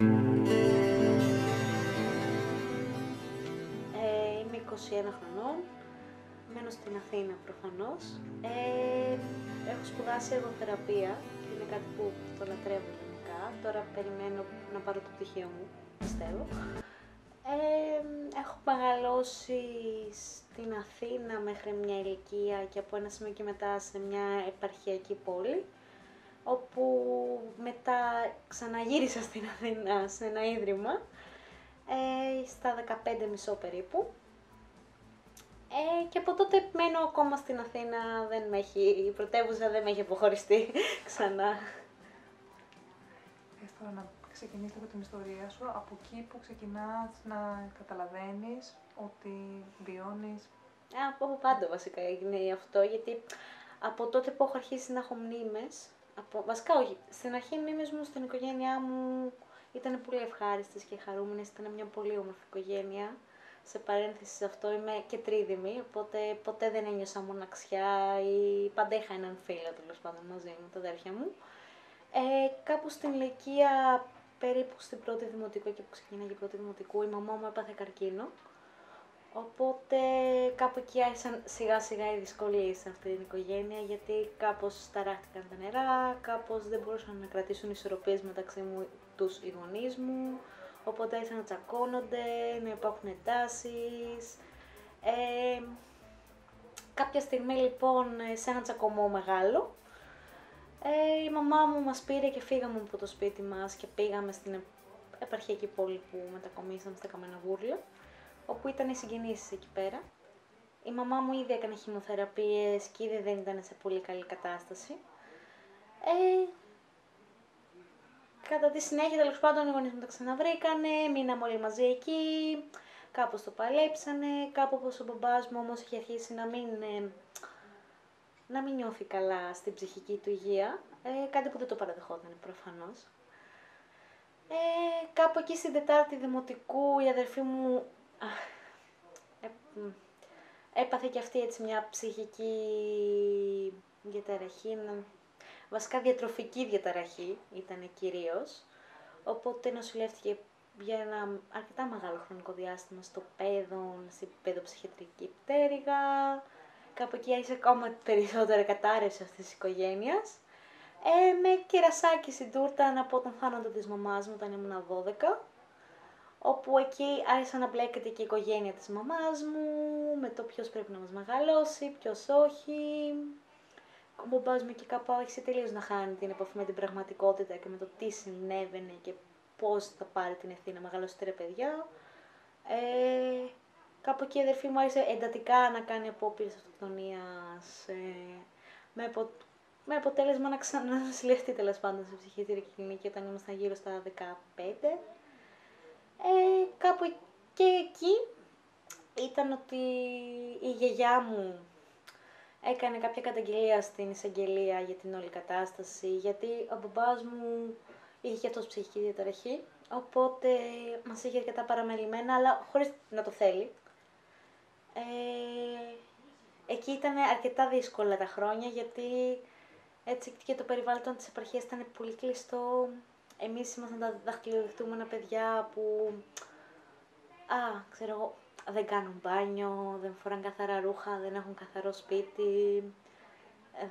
Είμαι 21 χρονών, μένω στην Αθήνα προφανώς. Έχω σπουδάσει εργοθεραπεία, είναι κάτι που το λατρεύω γενικά. Τώρα περιμένω να πάρω το πτυχίο μου, πιστεύω. Έχω μεγαλώσει στην Αθήνα μέχρι μια ηλικία και από ένα σημείο και μετά σε μια επαρχιακή πόλη, όπου μετά ξαναγύρισα στην Αθήνα σε ένα ίδρυμα, στα 15,5 περίπου. Και από τότε μένω ακόμα στην Αθήνα, η πρωτεύουσα δεν με έχει αποχωριστεί ξανά. Θες τώρα να ξεκινήσεις από την ιστορία σου, από εκεί που ξεκινάς να καταλαβαίνεις ότι βιώνεις. Από πάντα βασικά έγινε αυτό, γιατί από τότε που έχω αρχίσει να έχω μνήμες, βασικά όχι, στην αρχή οι μνήμες μου στην οικογένειά μου ήταν πολύ ευχάριστες και χαρούμενες, ήταν μια πολύ όμορφη οικογένεια. Σε παρένθεση σε αυτό είμαι και τρίδημη, οπότε ποτέ δεν ένιωσα μοναξιά ή πάντα είχα έναν φίλο τέλος πάντων μαζί μου, τα αδέρφια μου. Κάπου στην ηλικία περίπου στην πρώτη δημοτικού, και που ξεκίναγε η πρώτη δημοτικού, η μαμά μου έπαθε καρκίνο. Οπότε κάπου εκεί άρχισαν σιγά σιγά οι δυσκολίες σε αυτή την οικογένεια, γιατί κάπως ταράχτηκαν τα νερά, κάπως δεν μπορούσαν να κρατήσουν ισορροπίες μεταξύ μου τους οι γονείς μου, οπότε άρχισαν να τσακώνονται, να υπάρχουν εντάσεις. Κάποια στιγμή λοιπόν σε ένα τσακωμό μεγάλο, η μαμά μου μας πήρε και φύγαμε από το σπίτι μας και πήγαμε στην επαρχιακή πόλη που μετακομίσαμε, στα Καμεναγούρλια, όπου ήταν οι συγγενείς εκεί πέρα. Η μαμά μου ήδη έκανε χημειοθεραπείες και ήδη δεν ήταν σε πολύ καλή κατάσταση. Κατά τη συνέχεια, τέλος πάντων, οι γονείς μου τα ξαναβρήκανε, μείναμε όλοι μαζί εκεί, κάπως το παλέψανε, κάπου όπως ο μπαμπάς μου όμως είχε αρχίσει να μην νιώθει καλά στην ψυχική του υγεία, κάτι που δεν το παραδεχόταν προφανώς. Κάπου εκεί στην Τετάρτη Δημοτικού η αδερφή μου έπαθε και αυτή έτσι μια ψυχική διαταραχή, βασικά διατροφική διαταραχή ήταν κυρίως, οπότε νοσηλεύτηκε για ένα αρκετά μεγάλο χρονικό διάστημα στο Παιδόν, στην παιδοψυχιατρική πτέρυγα. Κάπου εκεί άρχισε ακόμα περισσότερη κατάρρευση αυτής της οικογένειας. Με κερασάκι στην τούρτα από τον θάνατο της μαμάς μου όταν ήμουν 12, όπου εκεί άρχισε να μπλέκεται και η οικογένεια της μαμάς μου, με το ποιος πρέπει να μας μεγαλώσει, ποιος όχι. Ο μπαμπάς μου και κάπου άρχισε τελείως να χάνει την επαφή με την πραγματικότητα και με το τι συνέβαινε και πώς θα πάρει την ευθύνη να μεγαλώσει τρία παιδιά. Κάπου εκεί η αδερφή μου άρχισε εντατικά να κάνει απόπειρες αυτοκτονίας, με αποτέλεσμα να ξανανοσηλευτεί τέλος πάντων σε ψυχιατρική κλινική όταν ήμασταν γύρω στα 15. Κάπου και εκεί ήταν ότι η γιαγιά μου έκανε κάποια καταγγελία στην εισαγγελία για την όλη κατάσταση, γιατί ο μπαμπάς μου είχε και αυτός ψυχική διαταραχή, οπότε μας είχε αρκετά παραμελημένα, αλλά χωρίς να το θέλει. Εκεί ήταν αρκετά δύσκολα τα χρόνια, γιατί έτσι και το περιβάλλον της επαρχίας ήταν πολύ κλειστό. Εμείς ήμασταν τα δαχτυλοδειχτούμενα παιδιά που, ξέρω εγώ, δεν κάνουν μπάνιο, δεν φοράνε καθαρά ρούχα, δεν έχουν καθαρό σπίτι,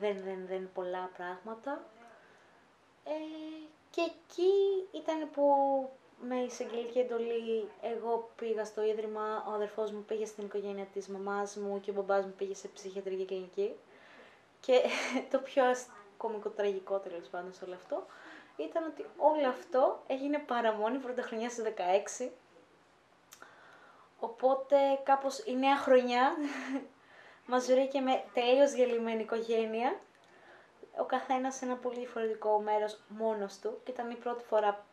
δεν πολλά πράγματα. Και εκεί ήταν που με εισαγγελική εντολή εγώ πήγα στο ίδρυμα, ο αδερφός μου πήγε στην οικογένεια της μαμάς μου και ο μπαμπάς μου πήγε σε ψυχιατρική κλινική. Και το πιο κωμικοτραγικό τέλος πάντων σε όλο αυτό ήταν ότι όλο αυτό έγινε παραμονή πρωτοχρονιά στις 16. Οπότε κάπως η νέα χρονιά μας βρήκε με τελείως διαλυμένη οικογένεια, ο καθένας σε ένα πολύ διαφορετικό μέρος μόνος του, και ήταν η πρώτη φορά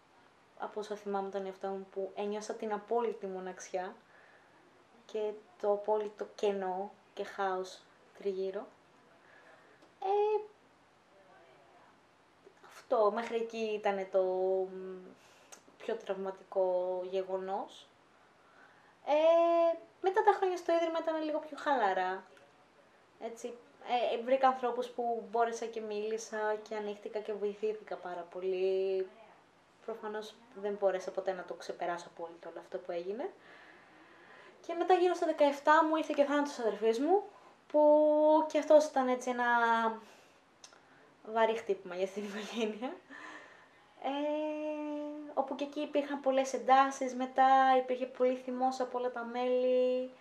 από όσο θυμάμαι τον εαυτό μου που ένιωσα την απόλυτη μοναξιά και το απόλυτο κενό και χάος τριγύρω. Αυτό μέχρι εκεί ήταν το πιο τραυματικό γεγονός. Μετά τα χρόνια στο ίδρυμα ήταν λίγο πιο χαλαρά. Έτσι, βρήκα ανθρώπους που μπόρεσα και μίλησα και ανοίχτηκα και βοηθήθηκα πάρα πολύ. προφανώς δεν μπόρεσα ποτέ να το ξεπεράσω απόλυτα όλο αυτό που έγινε. Και μετά γύρω στα 17 μου ήρθε και ο θάνατος της αδερφής μου, που και αυτός ήταν έτσι ένα βαρύ χτύπημα για την οικογένεια. Όπου και εκεί υπήρχαν πολλές εντάσεις μετά, υπήρχε πολύ θυμός από όλα τα μέλη.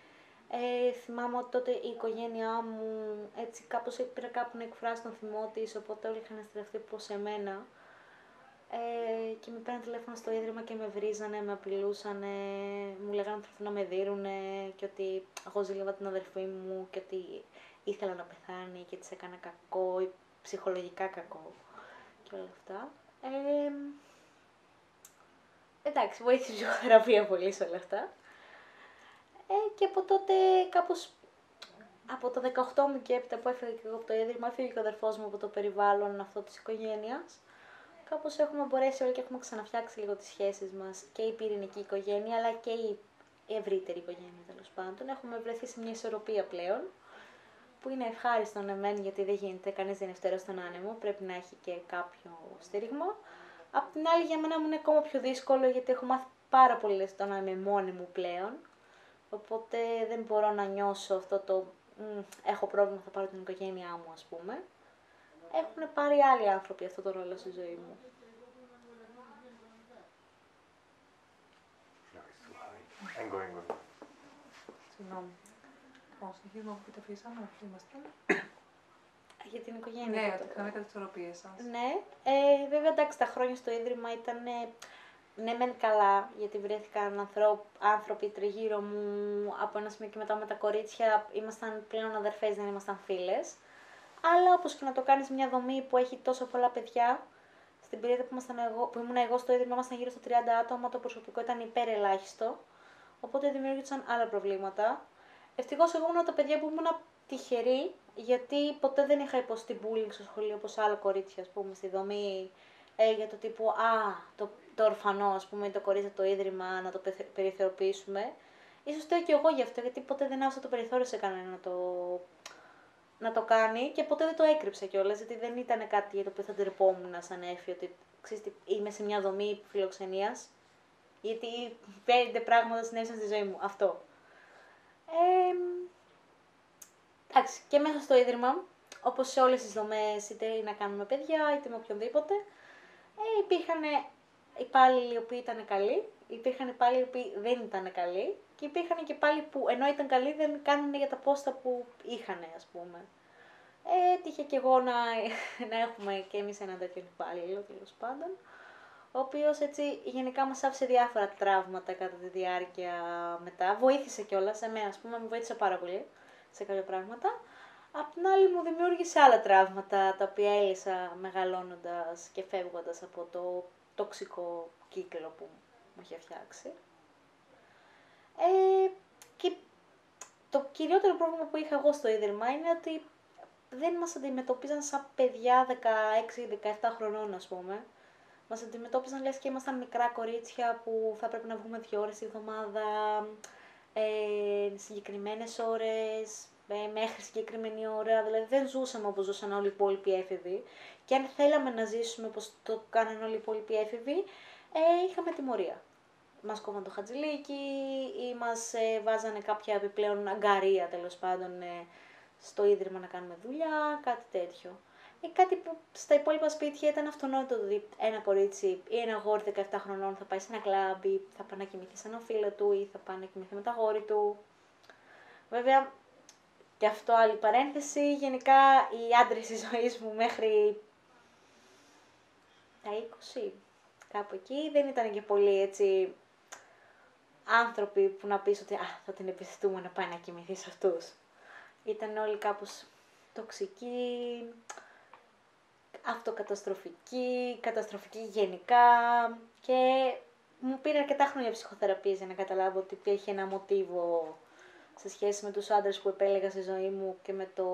Θυμάμαι ότι τότε η οικογένειά μου έτσι κάπως πήρε κάπου να εκφράσει τον θυμό της, οπότε όλοι είχαν στραφεί προς εμένα. Και με πήραν τηλέφωνο στο ίδρυμα και με βρίζανε, με απειλούσανε, μου λέγανε ότι θα έρθουν να με δίνουνε και ότι εγώ ζήλευα την αδερφή μου και ότι ήθελα να πεθάνει και της έκανα κακό ή ψυχολογικά κακό και όλα αυτά. Εντάξει, βοήθησε η ψυχοθεραπεία πολύ σε όλα αυτά. Και από τότε κάπως, από το 18 μου και έπειτα που έφυγα και εγώ από το ίδρυμα, έφυγε και ο αδερφός μου από το περιβάλλον αυτό της οικογένειας. Κάπως έχουμε μπορέσει όλοι και έχουμε ξαναφτιάξει λίγο τις σχέσεις μας, και η πυρηνική οικογένεια αλλά και η ευρύτερη οικογένεια τέλος πάντων. Έχουμε βρεθεί σε μια ισορροπία πλέον, που είναι ευχάριστο να μένει, γιατί δεν γίνεται, κανείς δεν είναι φτερός στον άνεμο, πρέπει να έχει και κάποιο στήριγμα. Απ' την άλλη για μένα μου είναι ακόμα πιο δύσκολο, γιατί έχω μάθει πάρα πολύ στο να είμαι μόνη μου πλέον, οπότε δεν μπορώ να νιώσω αυτό το έχω πρόβλημα, θα πάρω την οικογένειά μου ας πούμε. Έχουν πάρει άλλοι άνθρωποι αυτό το ρόλο στη ζωή μου. Συγγνώμη. Συνεχίζουμε από εκεί αφήσαμε, είμαστε. Για την οικογένεια. Ναι, ότι κάνετε τις ισορροπίες σας. Ναι, βέβαια εντάξει, τα χρόνια στο ίδρυμα ήταν ναι μεν καλά, γιατί βρέθηκαν άνθρωποι τριγύρω μου από ένα σημείο και μετά με τα κορίτσια ήμασταν πλέον αδερφές, δεν ήμασταν φίλες. Αλλά όπως και να το κάνεις μια δομή που έχει τόσο πολλά παιδιά, στην περίοδο που ήμουν εγώ στο ίδρυμα ήμασταν γύρω στα 30 άτομα, το προσωπικό ήταν υπερελάχιστο, οπότε δημιούργησαν άλλα προβλήματα. Ευτυχώς εγώ ήμουν από τα παιδιά που ήμουν τυχερή, γιατί ποτέ δεν είχα υποστεί bullying στο σχολείο όπως άλλα κορίτσια, ας πούμε, στη δομή, για το τύπου το ορφανό, ας πούμε, ή το κορίτσι από το ίδρυμα, να το περιθωριοποιήσουμε. Ίσως φταίω και εγώ γι' αυτό, γιατί ποτέ δεν άφησα το περιθώριο σε κανένα να το κάνει και ποτέ δεν το έκρυψα κιόλας, γιατί δεν ήταν κάτι για το οποίο θα ντρεπόμουν σαν έφη, ότι ξέρεις, είμαι σε μια δομή φιλοξενίας, γιατί 5 πράγματα συνέβησαν στη ζωή μου, αυτό. Εντάξει, και μέσα στο ίδρυμα, όπως σε όλες τις δομές, είτε να κάνουμε παιδιά, είτε με οποιονδήποτε, υπήρχαν υπάλληλοι οι οποίοι ήταν καλοί, υπήρχαν υπάλληλοι οι οποίοι δεν ήταν καλοί και υπήρχαν και πάλι που ενώ ήταν καλοί δεν κάνουν για τα πόστα που είχαν, ας πούμε. Έτυχε και εγώ να έχουμε και εμείς έναν τέτοιο υπάλληλο, τέλος πάντων, ο οποίος έτσι γενικά μας άφησε διάφορα τραύματα κατά τη διάρκεια μετά. Βοήθησε κιόλας, εμένα ας πούμε, με βοήθησε πάρα πολύ σε κάποια πράγματα. Απ' την άλλη μου δημιούργησε άλλα τραύματα, τα οποία έλυσα μεγαλώνοντας και φεύγοντας από το τοξικό κύκλο που μου είχε φτιάξει. Και το κυριότερο πρόβλημα που είχα εγώ στο ίδρυμα είναι ότι δεν μας αντιμετωπίζαν σαν παιδιά 16-17 χρονών, ας πούμε. Μας αντιμετώπιζαν λες και ήμασταν μικρά κορίτσια που θα πρέπει να βγούμε 2 ώρες τη εβδομάδα, συγκεκριμένες ώρες, μέχρι συγκεκριμένη ώρα, δηλαδή δεν ζούσαμε όπως ζούσαν όλοι οι υπόλοιποι έφηβοι. Και αν θέλαμε να ζήσουμε όπως το κάνανε όλοι οι υπόλοιποι έφηβοι, είχαμε τιμωρία. Μας κόβαν το χατζηλίκι ή μας βάζανε κάποια επιπλέον αγκαρία τέλος πάντων στο ίδρυμα να κάνουμε δουλειά, κάτι τέτοιο. Κάτι που στα υπόλοιπα σπίτια ήταν αυτονόητο, ότι ένα κορίτσι ή ένα αγόρι 17 χρονών θα πάει σε ένα κλαμπ, θα πάει να κοιμηθεί σε ένα φίλο του ή θα πάει να κοιμηθεί με τα αγόρι του. Βέβαια, και αυτό άλλη παρένθεση, γενικά οι άντρες της ζωής μου μέχρι τα 20, κάπου εκεί, δεν ήταν και πολύ έτσι άνθρωποι που να πεις ότι θα την επιθετούμε να πάει να κοιμηθεί σε αυτούς. Ήταν όλοι κάπως τοξικοί, καταστροφική γενικά και μου πήρε αρκετά χρόνια ψυχοθεραπείας για να καταλάβω ότι υπήρχε ένα μοτίβο σε σχέση με τους άντρες που επέλεγα στη ζωή μου και με το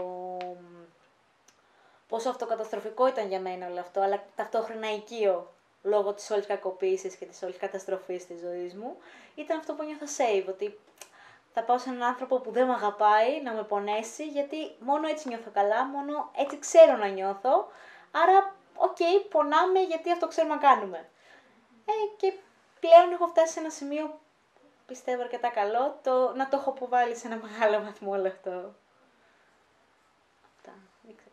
πόσο αυτοκαταστροφικό ήταν για μένα όλο αυτό, αλλά ταυτόχρονα οικείο λόγω της όλης κακοποίησης και της όλης καταστροφής της ζωής μου. Ήταν αυτό που νιώθα save, ότι θα πάω σε έναν άνθρωπο που δεν με αγαπάει να με πονέσει, γιατί μόνο έτσι νιώθω καλά, μόνο έτσι ξέρω να νιώθω. Άρα, πονάμε γιατί αυτό ξέρουμε να κάνουμε. Και πλέον έχω φτάσει σε ένα σημείο, πιστεύω αρκετά καλό, να το έχω αποβάλει σε ένα μεγάλο βαθμό όλο αυτό. Αυτά, δεν ξέρω.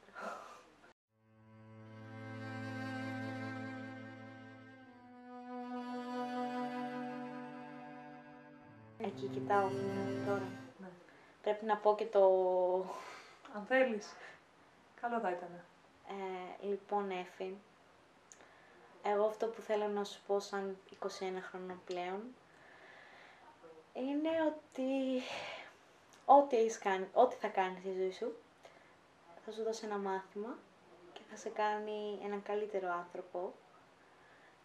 Εκεί κοιτάω τώρα. Ναι. Πρέπει να πω και το... Αν θέλεις. Καλό θα ήταν. Λοιπόν, Έφη, εγώ αυτό που θέλω να σου πω σαν 21 χρονών πλέον, είναι ότι ό,τι θα κάνεις στη ζωή σου, θα σου δώσει ένα μάθημα και θα σε κάνει έναν καλύτερο άνθρωπο.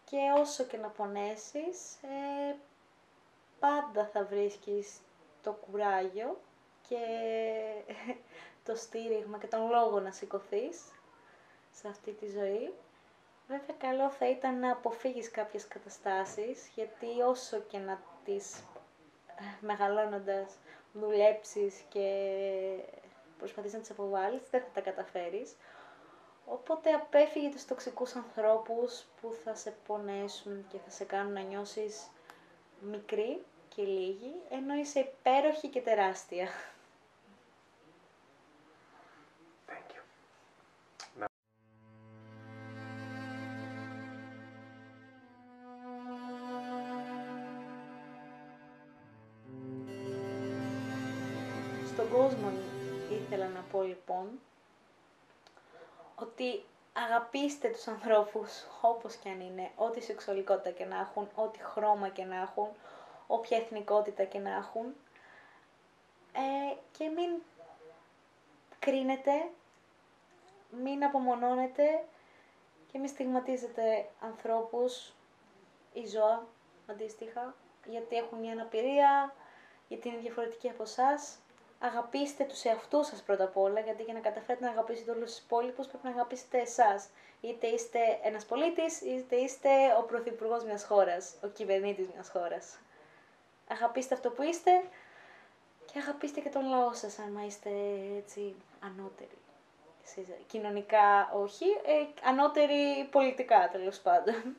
Και όσο και να πονέσεις, πάντα θα βρίσκεις το κουράγιο και το στήριγμα και τον λόγο να σηκωθείς σε αυτή τη ζωή. Βέβαια, καλό θα ήταν να αποφύγεις κάποιες καταστάσεις, γιατί όσο και να τις μεγαλώνοντας δουλέψεις και προσπαθείς να τις αποβάλεις, δεν θα τα καταφέρεις. Οπότε απέφυγε τους τοξικούς ανθρώπους που θα σε πονέσουν και θα σε κάνουν να νιώσεις μικρή και λίγη, ενώ είσαι υπέροχη και τεράστια. Thank you. Στον κόσμο ήθελα να πω λοιπόν ότι αγαπήστε τους ανθρώπους όπως και αν είναι, ό,τι σεξουαλικότητα και να έχουν, ό,τι χρώμα και να έχουν, όποια εθνικότητα και να έχουν, και μην κρίνετε, μην απομονώνετε και μην στιγματίζετε ανθρώπους ή ζώα αντίστοιχα, γιατί έχουν μια αναπηρία, γιατί είναι διαφορετικοί από εσάς. Αγαπήστε τους εαυτούς σας πρώτα απ' όλα, γιατί για να καταφέρετε να αγαπήσετε όλους τους υπόλοιπους πρέπει να αγαπήσετε εσάς. Είτε είστε ένας πολίτης, είτε είστε ο πρωθυπουργός μιας χώρας, ο κυβερνήτης μιας χώρας. Αγαπήστε αυτό που είστε και αγαπήστε και τον λαό σας, αν είστε έτσι ανώτεροι. Εσείς, κοινωνικά όχι, ανώτεροι πολιτικά τέλος πάντων.